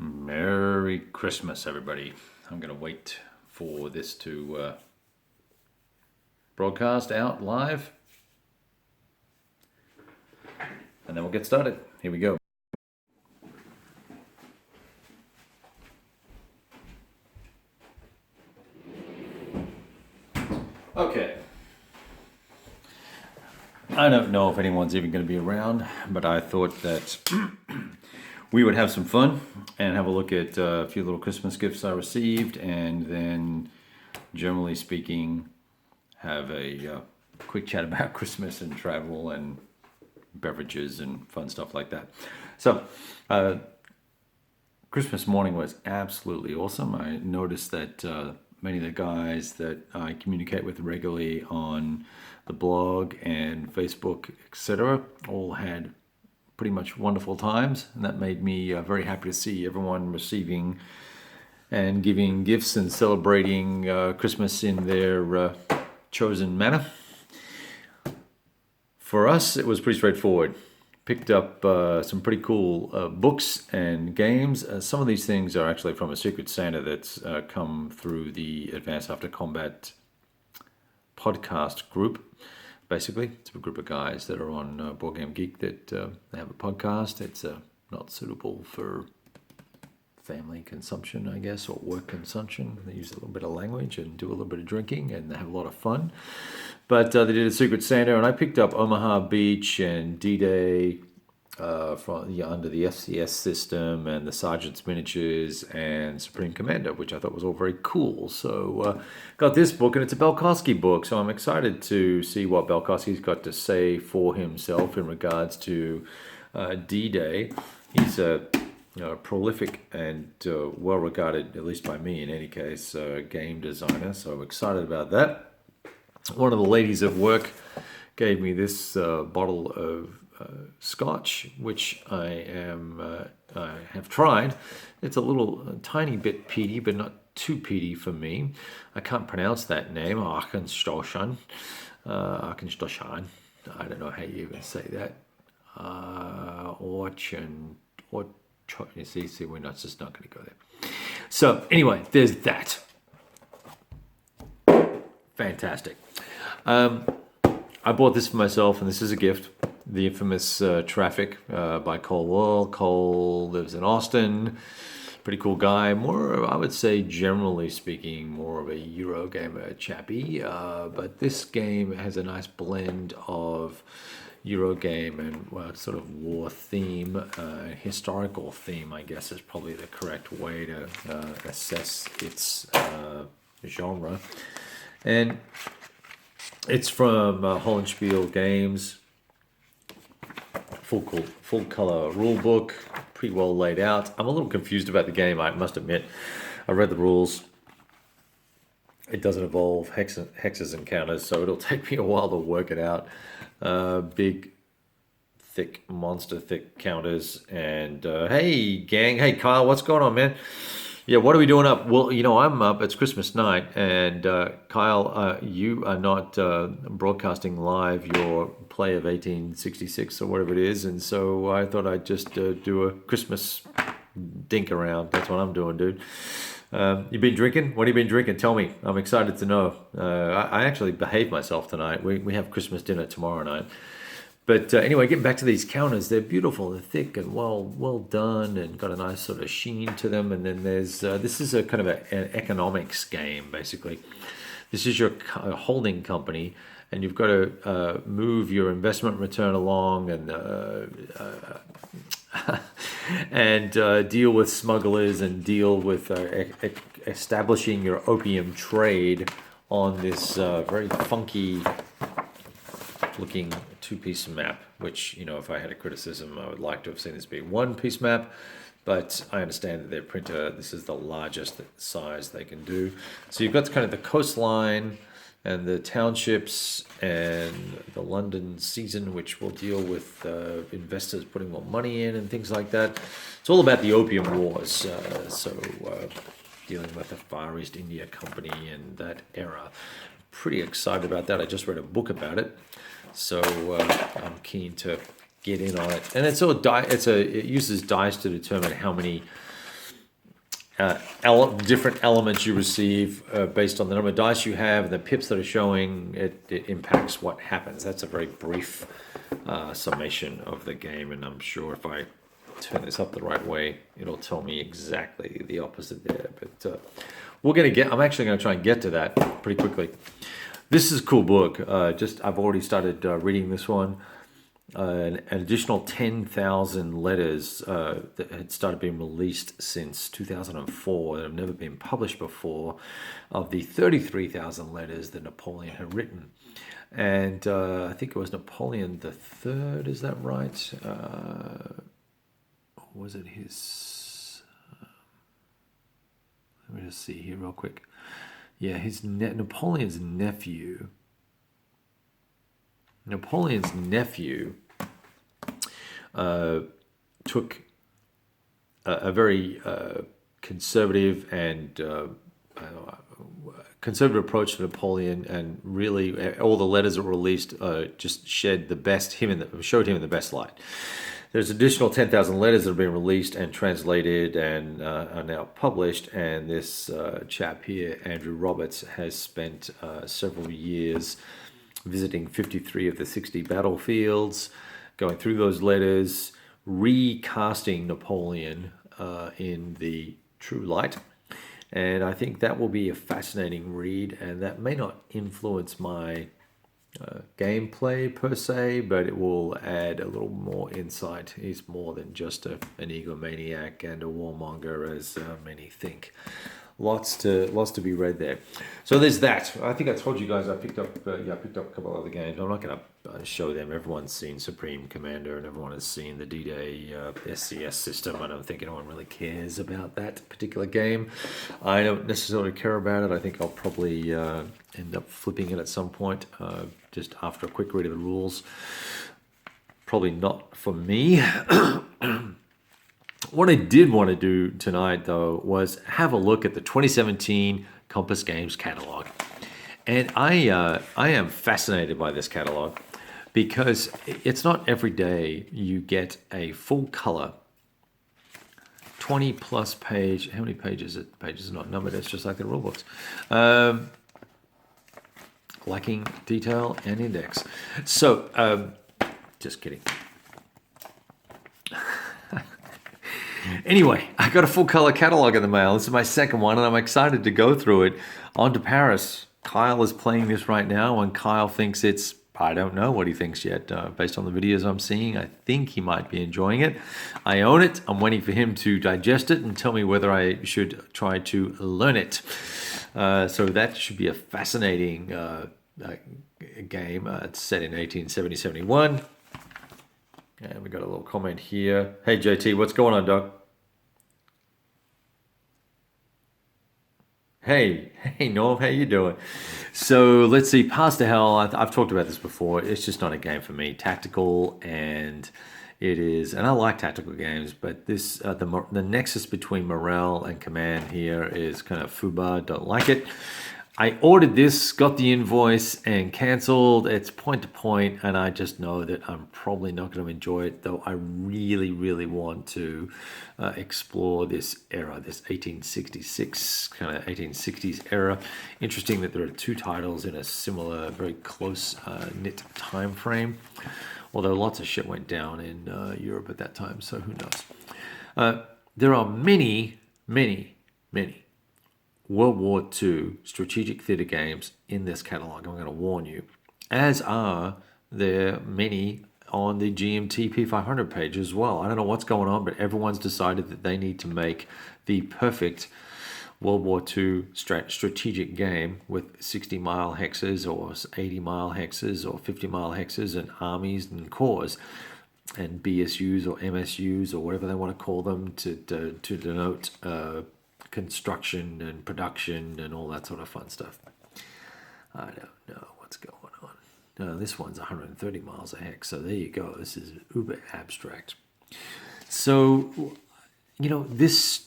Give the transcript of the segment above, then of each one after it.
Merry Christmas, everybody. I'm going to wait for this to broadcast out live, and then we'll get started. Here we go. Okay. I don't know if anyone's even going to be around, but I thought that we would have some fun and have a look at a few little Christmas gifts I received, and then, generally speaking, have a quick chat about Christmas and travel and beverages and fun stuff like that. So, Christmas morning was absolutely awesome. I noticed that many of the guys that I communicate with regularly on the blog and Facebook, etc., all had pretty much wonderful times, and that made me very happy to see everyone receiving and giving gifts and celebrating Christmas in their chosen manner. For us, it was pretty straightforward. Picked up some pretty cool books and games. Some of these things are actually from a Secret Santa that's come through the Advanced After Combat podcast group. Basically, it's a group of guys that are on Board Game Geek that they have a podcast. It's not suitable for family consumption, I guess, or work consumption. They use a little bit of language and do a little bit of drinking, and they have a lot of fun. But they did a Secret Santa, and I picked up Omaha Beach and D-Day under the FCS system, and the Sergeant's Miniatures and Supreme Commander, which I thought was all very cool. So got this book, and it's a Belkowski book, so I'm excited to see what Belkowski's got to say for himself in regards to D-Day. He's a prolific and well-regarded, at least by me in any case, game designer, so I'm excited about that. One of the ladies at work gave me this bottle of scotch, which I have tried. It's a tiny bit peaty, but not too peaty for me. I can't pronounce that name, Arkenstoshan. Arkenstoshan. I don't know how you even say that. You see, we're not just not going to go there. So anyway, there's that. Fantastic. I bought this for myself, and this is a gift. The infamous Traffic by Cole Wall. Cole lives in Austin. Pretty cool guy. More, I would say, generally speaking, more of a Eurogamer chappy. But this game has a nice blend of Eurogame and sort of war theme, historical theme, I guess is probably the correct way to assess its genre. And it's from Hollenspiel Games. Full color rule book, pretty well laid out. I'm a little confused about the game, I must admit. I read the rules. It doesn't involve hexes and counters, so it'll take me a while to work it out. Big, thick, monster thick counters. And hey, gang. Hey, Kyle, what's going on, man? Yeah, what are we doing up? Well, I'm up. It's Christmas night. And Kyle, you are not broadcasting live your play of 1866 or whatever it is. And so I thought I'd just do a Christmas dink around. That's what I'm doing, dude. You been drinking? What have you been drinking? Tell me. I'm excited to know. I actually behaved myself tonight. We have Christmas dinner tomorrow night. But anyway, getting back to these counters, they're beautiful. They're thick and well done, and got a nice sort of sheen to them. And then there's this is a kind of an economics game, basically. This is your holding company, and you've got to move your investment return along and deal with smugglers and deal with establishing your opium trade on this very funky looking two-piece map, which, if I had a criticism, I would like to have seen this be one-piece map, but I understand that their printer, this is the largest size they can do. So you've got kind of the coastline and the townships and the London season, which will deal with investors putting more money in and things like that. It's all about the Opium Wars, dealing with the Far East India Company and that era. Pretty excited about that. I just read a book about it, so I'm keen to get in on it. And it's all it uses dice to determine how many different elements you receive based on the number of dice you have, and the pips that are showing, it impacts what happens. That's a very brief summation of the game, and I'm sure if I turn this up the right way, it'll tell me exactly the opposite there. But I'm actually going to try and get to that pretty quickly. This is a cool book. I've already started reading this one. An additional 10,000 letters that had started being released since 2004 that have never been published before, of the 33,000 letters that Napoleon had written. And I think it was Napoleon the Third, is that right? Was it his... let me just see here real quick. Yeah, Napoleon's nephew. Napoleon's nephew took a very conservative and conservative approach to Napoleon, and really all the letters that were released just showed him in the best light. There's additional 10,000 letters that have been released and translated and are now published, and this chap here, Andrew Roberts, has spent several years visiting 53 of the 60 battlefields, going through those letters, recasting Napoleon in the true light. And I think that will be a fascinating read, and that may not influence my gameplay per se, but it will add a little more insight. He's more than just an egomaniac and a warmonger, as many think. Lots to be read there. So there's that. I think I told you guys I picked up a couple of other games. I'm not going to show them. Everyone's seen Supreme Commander, and everyone has seen the D-Day SCS system. I don't think anyone really cares about that particular game. I don't necessarily care about it. I think I'll probably end up flipping it at some point, just after a quick read of the rules. Probably not for me. What I did want to do tonight, though, was have a look at the 2017 Compass Games catalog. And I am fascinated by this catalog because it's not every day you get a full color 20 plus page. How many pages? Pages are not numbered. It's just like the rule books. Lacking detail and index. So, just kidding. Anyway, I got a full color catalog in the mail. This is my second one, and I'm excited to go through it. On to Paris. Kyle is playing this right now, and Kyle thinks I don't know what he thinks yet. Based on the videos I'm seeing, I think he might be enjoying it. I own it. I'm waiting for him to digest it and tell me whether I should try to learn it. So that should be a fascinating game. It's set in 1870-71. And we got a little comment here. Hey, JT, what's going on, Doc? Hey, Norm, how you doing? So let's see, Pass to Hell. I've talked about this before. It's just not a game for me. Tactical, and it is, and I like tactical games, but this the nexus between morale and command here is kind of FUBA. Don't like it. I ordered this, got the invoice, and canceled. It's point to point, and I just know that I'm probably not going to enjoy it, though I really, really want to explore this era, this 1866, kind of 1860s era. Interesting that there are two titles in a similar, very close knit time frame, although lots of shit went down in Europe at that time, so who knows. There are many World War II strategic theater games in this catalog. I'm going to warn you, as are there many on the GMT P500 page as well. I don't know what's going on, but everyone's decided that they need to make the perfect World War II strategic game with 60-mile hexes or 80-mile hexes or 50-mile hexes and armies and corps and BSUs or MSUs or whatever they want to call them to denote construction and production and all that sort of fun stuff. I don't know what's going on. No, this one's 130 miles a hex, so there you go. This is uber abstract. So, this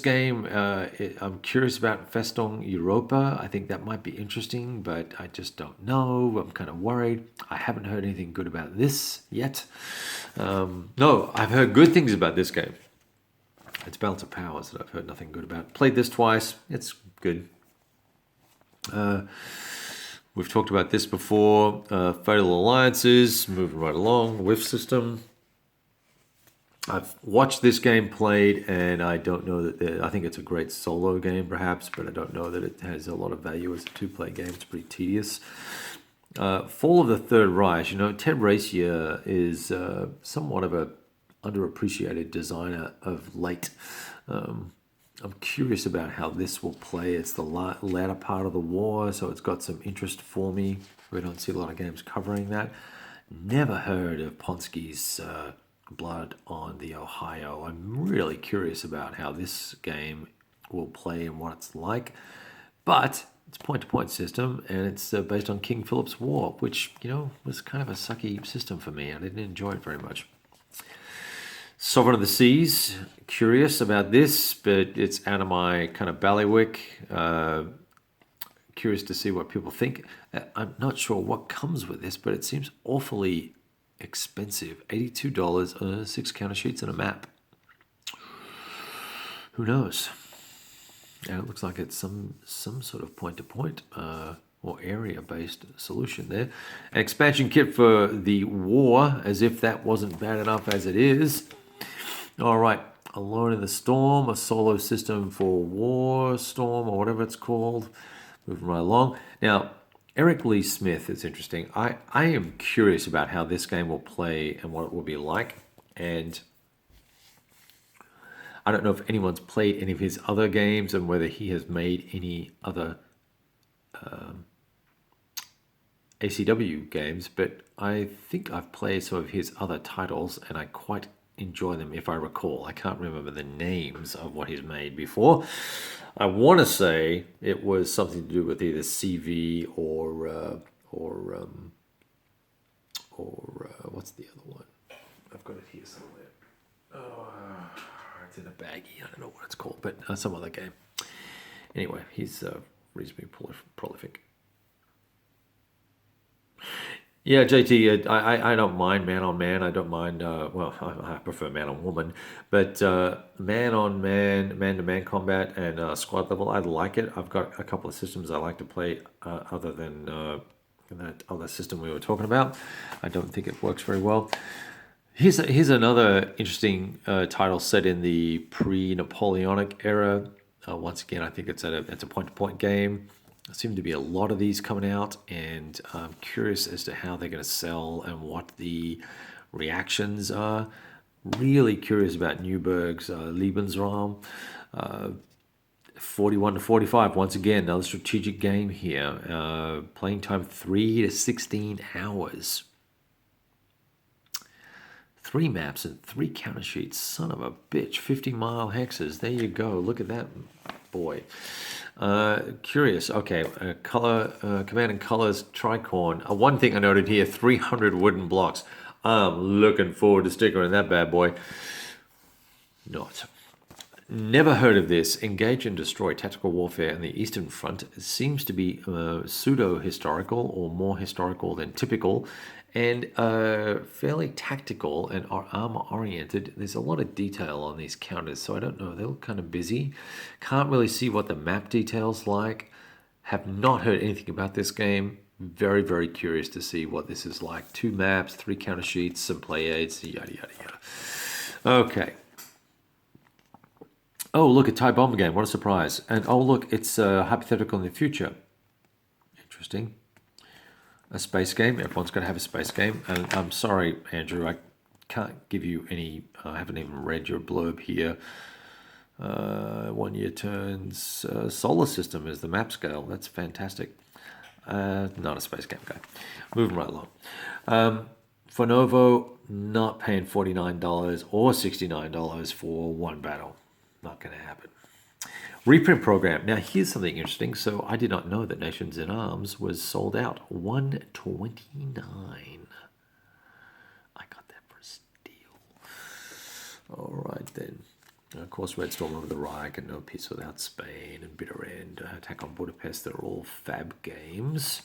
game, I'm curious about Festung Europa. I think that might be interesting, but I just don't know. I'm kind of worried. I haven't heard anything good about this yet. No, I've heard good things about this game. It's Balance of Powers that I've heard nothing good about. Played this twice. It's good. We've talked about this before. Fatal Alliances, moving right along. Whiff system. I've watched this game played, and I don't know that I think it's a great solo game, perhaps, but I don't know that it has a lot of value as a two-player game. It's pretty tedious. Fall of the Third Reich. You know, Ted Racier is somewhat of a underappreciated designer of late. I'm curious about how this will play. It's the latter part of the war, so it's got some interest for me. We don't see a lot of games covering that. Never heard of Ponsky's Blood on the Ohio. I'm really curious about how this game will play and what it's like. But it's a point-to-point system, and it's based on King Philip's War, which, you know, was kind of a sucky system for me. I didn't enjoy it very much. Sovereign of the Seas, curious about this, but it's out of my kind of bailiwick. Curious to see what people think. I'm not sure what comes with this, but it seems awfully expensive. $82, 6 counter sheets and a map. Who knows? And it looks like it's some sort of point-to-point or area-based solution there. An expansion kit for the war, as if that wasn't bad enough as it is. All right, Alone in the Storm, a solo system for War Storm or whatever it's called. Moving right along. Now, Eric Lee Smith is interesting. I am curious about how this game will play and what it will be like. And I don't know if anyone's played any of his other games and whether he has made any other ACW games, but I think I've played some of his other titles and I quite enjoy them if I recall. I can't remember the names of what he's made before. I want to say it was something to do with either CV or what's the other one? I've got it here somewhere. Oh, it's in a baggie. I don't know what it's called, but some other game. Anyway, he's reasonably prolific. Yeah, JT, I don't mind man on man. I don't mind, well, I prefer man on woman. But man on man, man to man combat, and squad level, I like it. I've got a couple of systems I like to play other than that other system we were talking about. I don't think it works very well. Here's another interesting title set in the pre-Napoleonic era. Once again, I think it's a point-to-point game. There seem to be a lot of these coming out, and I'm curious as to how they're going to sell and what the reactions are. Really curious about Newberg's Lebensraum. 41 to 45, once again, another strategic game here. Playing time 3 to 16 hours. 3 maps and 3 counter sheets. Son of a bitch. 50-mile hexes. There you go. Look at that, boy. Curious. Okay. Color, Command and Colors Tricorn. One thing I noted here, 300 wooden blocks. I'm looking forward to stickering that bad boy. Not. Never heard of this. Engage and Destroy Tactical Warfare on the Eastern Front. It seems to be pseudo-historical or more historical than typical, and fairly tactical and armor-oriented. There's a lot of detail on these counters, so I don't know. They look kind of busy. Can't really see what the map detail's like. Have not heard anything about this game. Very, very curious to see what this is like. 2 maps, 3 counter sheets, some play aids, yada, yada, yada. Okay. Oh, look, a TIE bomber game. What a surprise. And, oh, look, it's hypothetical in the future. Interesting. A space game. Everyone's going to have a space game. And I'm sorry, Andrew, I can't give you any... I haven't even read your blurb here. 1 year turns. Solar system is the map scale. That's fantastic. Not a space game guy. Moving right along. Fornovo, not paying $49 or $69 for one battle. Not going to happen. Reprint program. Now, here's something interesting. So, I did not know that Nations in Arms was sold out. $129. I got that for a steal. All right, then. Of course, Red Storm over the Reich and No Peace Without Spain and Bitter End, Attack on Budapest, they're all fab games.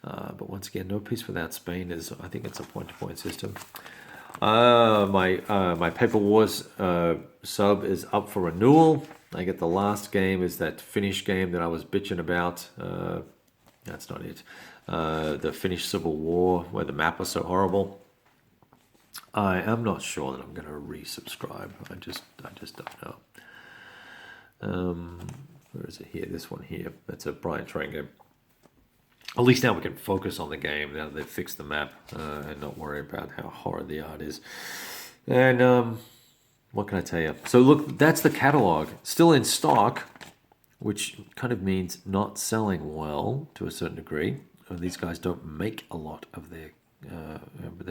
But once again, No Peace Without Spain is, I think it's a point-to-point system. My Paper Wars sub is up for renewal. I get the last game is that Finnish game that I was bitching about. That's not it. The Finnish Civil War, where the map was so horrible. I am not sure that I'm going to resubscribe. I just don't know. Where is it here? This one here. That's a Brian Train game. At least now we can focus on the game now that they've fixed the map and not worry about how horrid the art is. And what can I tell you? So look, that's the catalog. Still in stock, which kind of means not selling well to a certain degree. These guys don't make a lot of their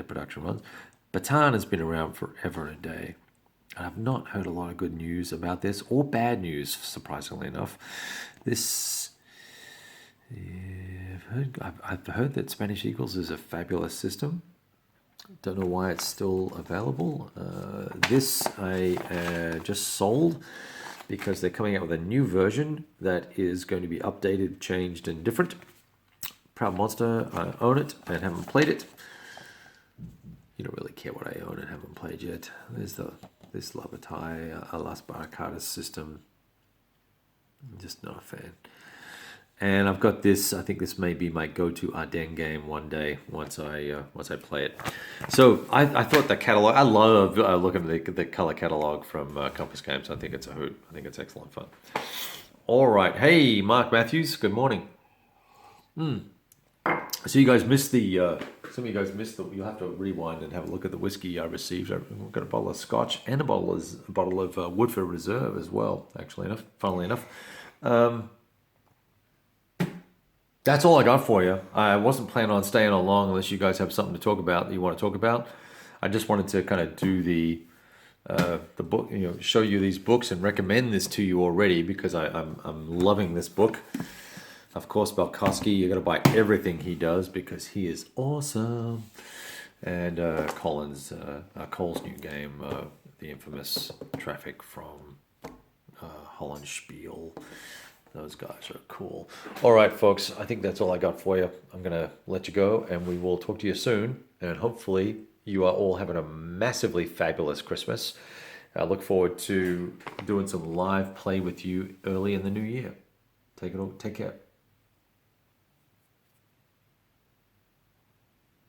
production runs. Bataan has been around forever and a day. I've not heard a lot of good news about this, or bad news, surprisingly enough. This, I've heard that Spanish Eagles is a fabulous system. Don't know why it's still available. This I just sold because they're coming out with a new version that is going to be updated, changed, and different. Proud Monster, I own it and haven't played it. You don't really care what I own and haven't played yet. There's this Lavatai, Las Barracadas system. I'm just not a fan. And I've got this. I think this may be my go-to Ardennes game one day once I play it. So I thought the catalog. I love looking at the color catalog from Compass Games. I think it's a hoot. I think it's excellent fun. All right. Hey, Mark Matthews. Good morning. So you guys missed the. Some of you guys missed the. You'll have to rewind and have a look at the whiskey I received. I've got a bottle of Scotch and a bottle of Woodford Reserve as well. Funnily enough. That's all I got for you. I wasn't planning on staying on long unless you guys have something to talk about that you want to talk about. I just wanted to kind of do the book, show you these books and recommend this to you already because I'm loving this book. Of course, Balkowski, you got to buy everything he does because he is awesome. And Cole's new game, the infamous Traffic from Holland Spiel. Those guys are cool. All right, folks, I think that's all I got for you. I'm going to let you go, and we will talk to you soon. And hopefully you are all having a massively fabulous Christmas. I look forward to doing some live play with you early in the new year. Take care.